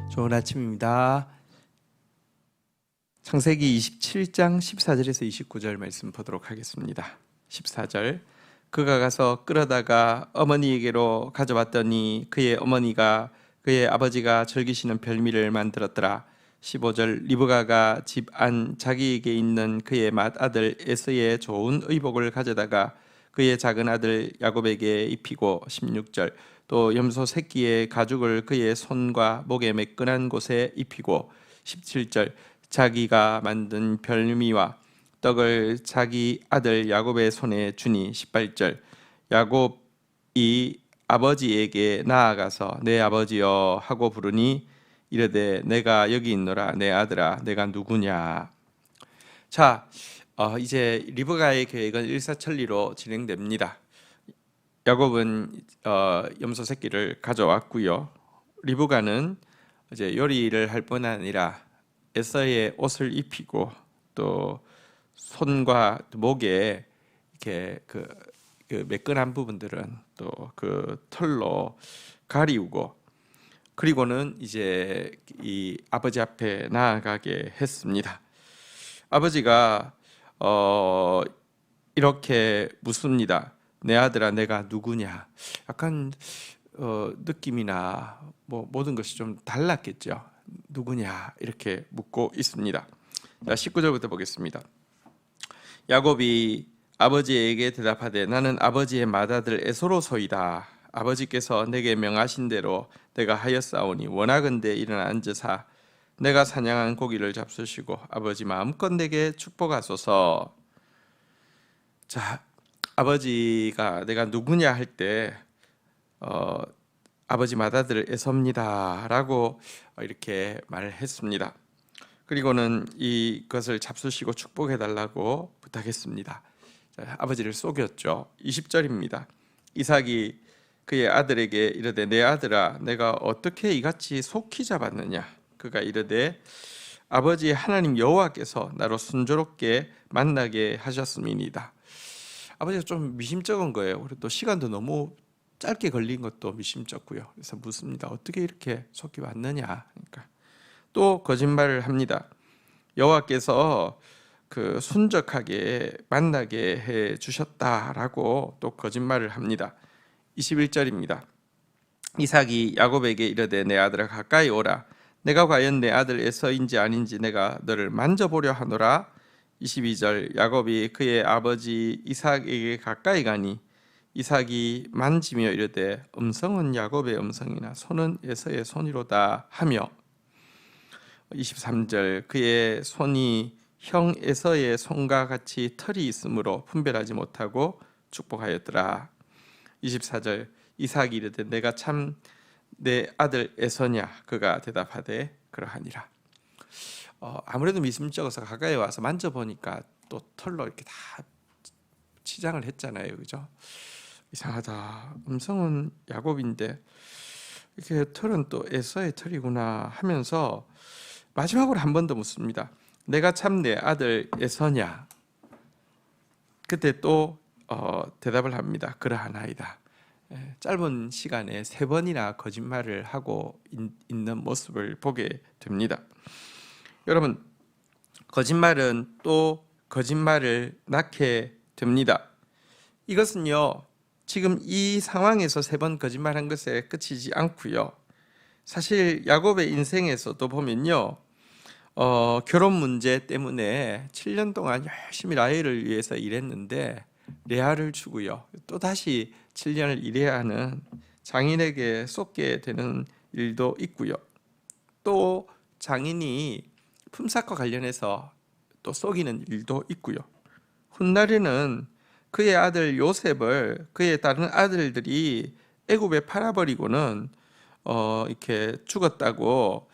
좋은 아침입니다. 창세기 27장 14절에서 29절 말씀 보도록 하겠습니다. 14절 그가 가서 끌어다가 어머니에게로 가져왔더니 그의 어머니가 그의 아버지가 즐기시는 별미를 만들었더라. 15절 리브가가 집 안 자기에게 있는 그의 맏아들 에서의 좋은 의복을 가져다가 그의 작은 아들 야곱에게 입히고 16절 또 염소 새끼의 가죽을 그의 손과 목에 매끈한 곳에 입히고 17절 자기가 만든 별미와 떡을 자기 아들 야곱의 손에 주니 18절 야곱이 아버지에게 나아가서 내 아버지여 하고 부르니 이르되 내가 여기 있노라 내 아들아 내가 누구냐. 자, 이제 리브가의 계획은 일사천리로 진행됩니다. 야곱은 염소 새끼를 가져왔고요. 리브가는 이제 요리를 할 뿐 아니라 에서의 옷을 입히고 또 손과 목에 이렇게 그 매끈한 부분들은 또 그 털로 가리우고 그리고는 이제 이 아버지 앞에 나아가게 했습니다. 아버지가 이렇게 묻습니다. 내 아들아 내가 누구냐. 약간 느낌이나 뭐 모든 것이 좀 달랐겠죠. 누구냐 이렇게 묻고 있습니다. 자, 19절부터 보겠습니다. 야곱이 아버지에게 대답하되 나는 아버지의 맏아들 에서로소이다. 아버지께서 내게 명하신 대로 내가 하였사오니 원하건대 일어나 앉으사 내가 사냥한 고기를 잡수시고 아버지 마음껏 내게 축복하소서. 자, 아버지가 내가 누구냐 할 때 아버지 맏아들 에서입니다라고 이렇게 말을 했습니다. 그리고는 이것을 잡수시고 축복해 달라고 부탁했습니다. 자, 아버지를 속였죠. 20절입니다. 이삭이 그의 아들에게 이르되 내 아들아 내가 어떻게 이같이 속히 잡았느냐. 그가 이르되 아버지 하나님 여호와께서 나로 순조롭게 만나게 하셨음이니이다. 아버지가 좀 미심쩍은 거예요. 그리고 또 시간도 너무 짧게 걸린 것도 미심쩍고요. 그래서 묻습니다. 어떻게 이렇게 속히 왔느냐. 그러니까 또 거짓말을 합니다. 여호와께서 그 순적하게 만나게 해 주셨다라고 또 거짓말을 합니다. 21절입니다. 이삭이 야곱에게 이르되 내 아들아 가까이 오라. 내가 과연 내 아들 에서인지 아닌지 내가 너를 만져보려 하노라. 22절 야곱이 그의 아버지 이삭에게 가까이 가니 이삭이 만지며 이르되 음성은 야곱의 음성이나 손은 에서의 손이로다 하며 23절 그의 손이 형 에서의 손과 같이 털이 있으므로 분별하지 못하고 축복하였더라. 24절 이삭이 이르되 내가 참 내 아들 에서냐. 그가 대답하되 그러하니라. 아무래도 미심쩍어서 가까이 와서 만져보니까 또 털로 이렇게 다 치장을 했잖아요. 그죠? 이상하다. 음성은 야곱인데 이렇게 털은 또 에서의 털이구나 하면서 마지막으로 한 번 더 묻습니다. 내가 참 내 아들 에서냐. 그때 또 대답을 합니다. 그러하나이다. 짧은 시간에 3번이나 거짓말을 하고 있는 모습을 보게 됩니다. 여러분, 거짓말은 또 거짓말을 낳게 됩니다. 이것은요, 지금 이 상황에서 3번 거짓말한 것에 끝이지 않고요. 사실 야곱의 인생에서도 보면요, 결혼 문제 때문에 7년 동안 열심히 라헬을 위해서 일했는데 레아를 주고요. 또 다시 7년을 일해야 하는 장인에게 쏟게 되는 일도 있고요. 또 장인이 품삯과 관련해서 또 속이는 일도 있고요. 훗날에는 그의 아들 요셉을 그의 다른 아들들이 애굽에 팔아버리고는 이렇게 죽었다고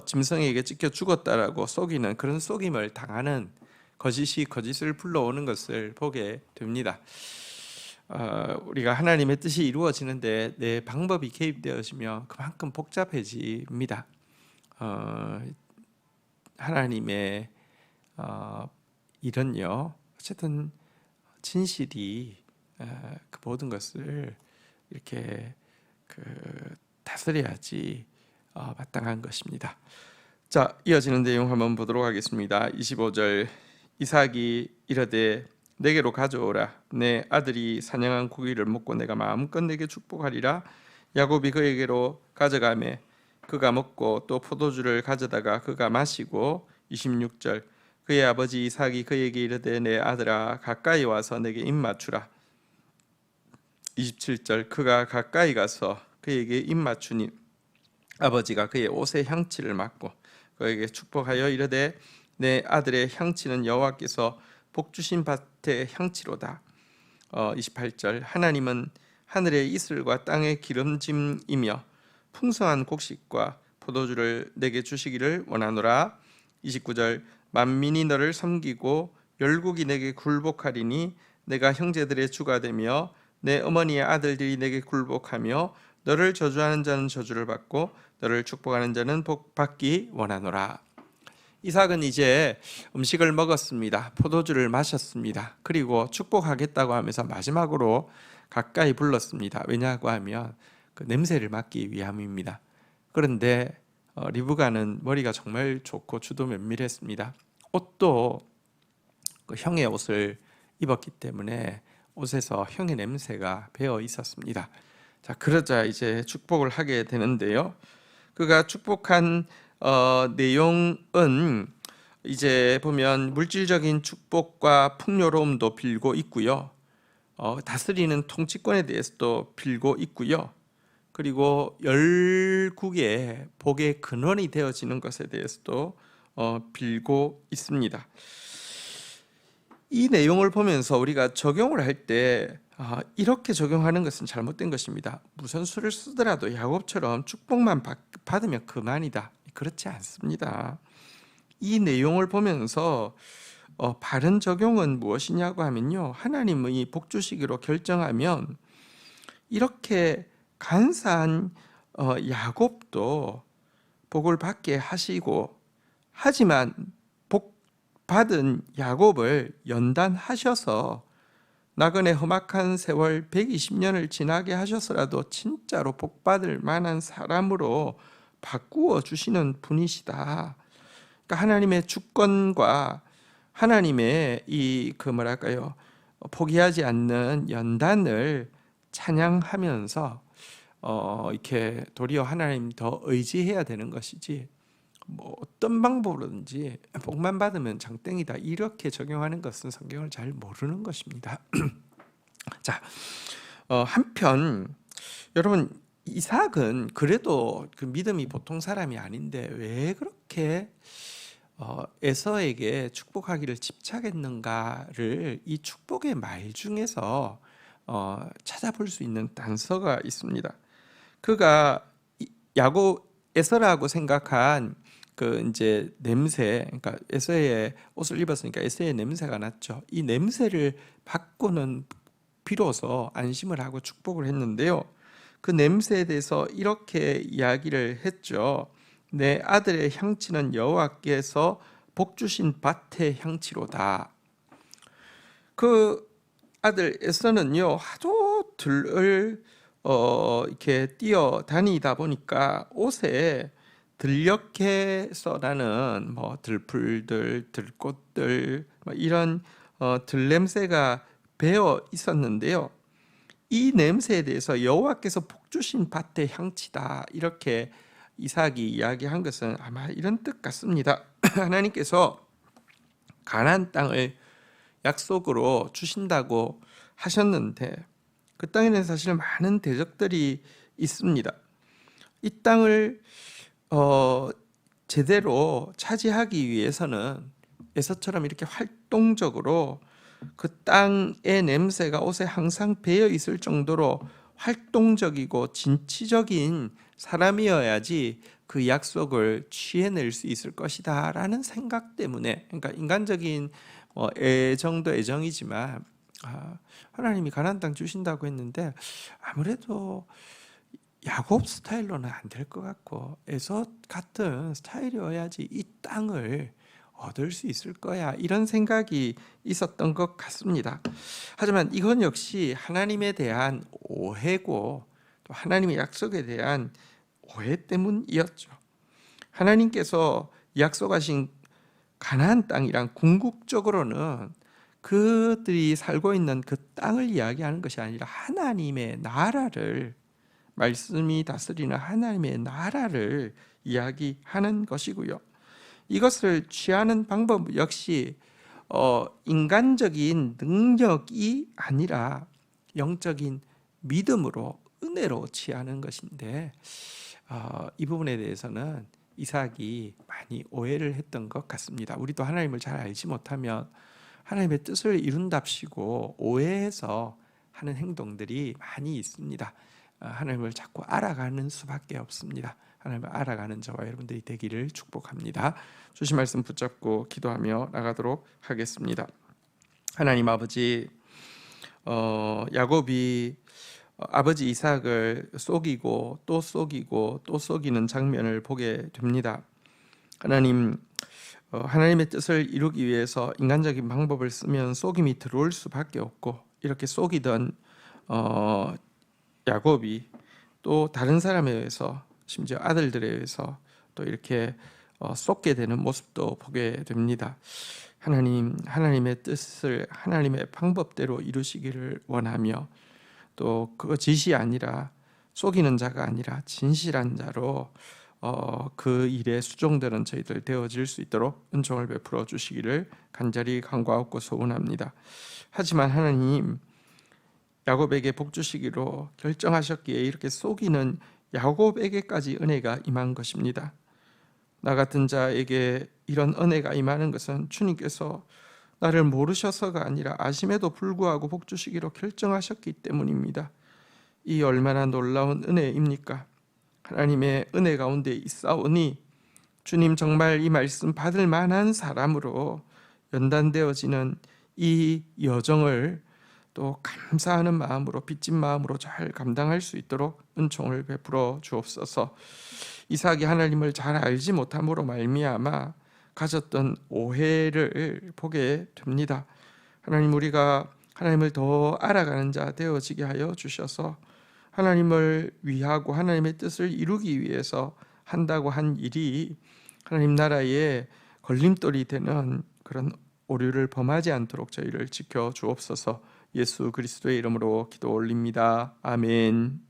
짐승에게 찢겨 죽었다라고 속이는 그런 속임을 당하는 거짓이 거짓을 불러오는 것을 보게 됩니다. 우리가 하나님의 뜻이 이루어지는데 내 방법이 개입되어지면 그만큼 복잡해집니다. 하나님의 일은요, 어쨌든 진실이 그 모든 것을 이렇게 다스려야지 마땅한 것입니다. 자, 이어지는 내용 한번 보도록 하겠습니다. 25절 이삭이 이르되 내게로 가져오라. 내 아들이 사냥한 고기를 먹고 내가 마음껏 내게 축복하리라. 야곱이 그에게로 가져가매 그가 먹고 또 포도주를 가져다가 그가 마시고 26절 그의 아버지 이삭이 그에게 이르되 내 아들아 가까이 와서 내게 입 맞추라. 27절 그가 가까이 가서 그에게 입 맞추니 아버지가 그의 옷에 향취를 맡고 그에게 축복하여 이르되 내 아들의 향취는 여호와께서 복 주신 밭의 향취로다. 28절 하나님은 하늘의 이슬과 땅의 기름짐이며 풍성한 곡식과 포도주를 내게 주시기를 원하노라. 29절 만민이 너를 섬기고 열국이 내게 굴복하리니 내가 형제들의 주가 되며 내 어머니의 아들들이 내게 굴복하며 너를 저주하는 자는 저주를 받고 너를 축복하는 자는 복 받기 원하노라. 이삭은 이제 음식을 먹었습니다. 포도주를 마셨습니다. 그리고 축복하겠다고 하면서 마지막으로 가까이 불렀습니다. 왜냐고 하면 그 냄새를 맡기 위함입니다. 그런데 리브가는 머리가 정말 좋고 주도 면밀했습니다. 옷도 그 형의 옷을 입었기 때문에 옷에서 형의 냄새가 배어 있었습니다. 자, 그러자 이제 축복을 하게 되는데요. 그가 축복한 내용은 이제 보면 물질적인 축복과 풍요로움도 빌고 있고요. 다스리는 통치권에 대해서도 빌고 있고요. 그리고 열국의 복의 근원이 되어지는 것에 대해서도 빌고 있습니다. 이 내용을 보면서 우리가 적용을 할 때 이렇게 적용하는 것은 잘못된 것입니다. 무슨 수를 쓰더라도 야곱처럼 축복만 받으면 그만이다. 그렇지 않습니다. 이 내용을 보면서 바른 적용은 무엇이냐고 하면요, 하나님의 복 주시기로 결정하면 이렇게 간사한 야곱도 복을 받게 하시고, 하지만 복 받은 야곱을 연단하셔서 나그네 험악한 세월 120년을 지나게 하셔서라도 진짜로 복 받을 만한 사람으로 바꾸어 주시는 분이시다. 그러니까 하나님의 주권과 하나님의 포기하지 않는 연단을 찬양하면서 이렇게 도리어 하나님 더 의지해야 되는 것이지, 뭐 어떤 방법으로든지 복만 받으면 장땡이다 이렇게 적용하는 것은 성경을 잘 모르는 것입니다. 자, 한편 여러분, 이삭은 그래도 그 믿음이 보통 사람이 아닌데 왜 그렇게 에서에게 축복하기를 집착했는가를 이 축복의 말 중에서 찾아볼 수 있는 단서가 있습니다. 그가 야곱 에서라고 생각한 그 이제 냄새, 그러니까 에서의 옷을 입었으니까 에서의 냄새가 났죠. 이 냄새를 받고는 비로소 안심을 하고 축복을 했는데요. 그 냄새에 대해서 이렇게 이야기를 했죠. 내 아들의 향취는 여호와께서 복 주신 밭의 향취로다. 그 아들 에서는요, 하도 들을 이렇게 뛰어다니다 보니까 옷에 들녘에서 나는 뭐 들풀들, 들꽃들 이런 들냄새가 배어 있었는데요. 이 냄새에 대해서 여호와께서 복 주신 밭의 향취다 이렇게 이삭이 이야기한 것은 아마 이런 뜻 같습니다. 하나님께서 가나안 땅을 약속으로 주신다고 하셨는데 그 땅에는 사실 많은 대적들이 있습니다. 이 땅을 제대로 차지하기 위해서는 에서처럼 이렇게 활동적으로 그 땅의 냄새가 옷에 항상 배어 있을 정도로 활동적이고 진취적인 사람이어야지 그 약속을 취해낼 수 있을 것이다 라는 생각 때문에, 그러니까 인간적인 애정도 애정이지만 하나님이 가나안 땅 주신다고 했는데 아무래도 야곱 스타일로는 안 될 것 같고 에서 같은 스타일이어야지 이 땅을 얻을 수 있을 거야 이런 생각이 있었던 것 같습니다. 하지만 이건 역시 하나님에 대한 오해고 또 하나님의 약속에 대한 오해 때문이었죠. 하나님께서 약속하신 가나안 땅이란 궁극적으로는 그들이 살고 있는 그 땅을 이야기하는 것이 아니라 하나님의 나라를, 말씀이 다스리는 하나님의 나라를 이야기하는 것이고요. 이것을 취하는 방법 역시 인간적인 능력이 아니라 영적인 믿음으로, 은혜로 취하는 것인데, 이 부분에 대해서는 이삭이 많이 오해를 했던 것 같습니다. 우리도 하나님을 잘 알지 못하면 하나님의 뜻을 이룬답시고 오해해서 하는 행동들이 많이 있습니다. 하나님을 자꾸 알아가는 수밖에 없습니다. 하나님을 알아가는 저와 여러분들이 되기를 축복합니다. 주신 말씀 붙잡고 기도하며 나가도록 하겠습니다. 하나님 아버지, 야곱이 아버지 이삭을 속이고 또 속이고 또 속이는 장면을 보게 됩니다. 하나님, 하나님의 뜻을 이루기 위해서 인간적인 방법을 쓰면 속임이 들어올 수밖에 없고, 이렇게 속이던 야곱이 또 다른 사람에 의해서, 심지어 아들들에 의해서 또 이렇게 속게 되는 모습도 보게 됩니다. 하나님, 하나님의 뜻을 하나님의 방법대로 이루시기를 원하며, 또 그 짓이 아니라, 속이는 자가 아니라 진실한 자로 그 일에 수종되는 저희들 되어질 수 있도록 은총을 베풀어 주시기를 간절히 간구하고 소원합니다. 하지만 하나님, 야곱에게 복 주시기로 결정하셨기에 이렇게 속이는 야곱에게까지 은혜가 임한 것입니다. 나 같은 자에게 이런 은혜가 임하는 것은 주님께서 나를 모르셔서가 아니라 아심에도 불구하고 복 주시기로 결정하셨기 때문입니다. 이 얼마나 놀라운 은혜입니까? 하나님의 은혜 가운데 있사오니 주님, 정말 이 말씀 받을 만한 사람으로 연단되어지는 이 여정을 또 감사하는 마음으로, 빚진 마음으로 잘 감당할 수 있도록 은총을 베풀어 주옵소서. 이삭이 하나님을 잘 알지 못함으로 말미암아 가졌던 오해를 보게 됩니다. 하나님, 우리가 하나님을 더 알아가는 자 되어지게 하여 주셔서 하나님을 위하고 하나님의 뜻을 이루기 위해서 한다고 한 일이 하나님 나라의 걸림돌이 되는 그런 오류를 범하지 않도록 저희를 지켜 주옵소서. 예수 그리스도의 이름으로 기도 올립니다. 아멘.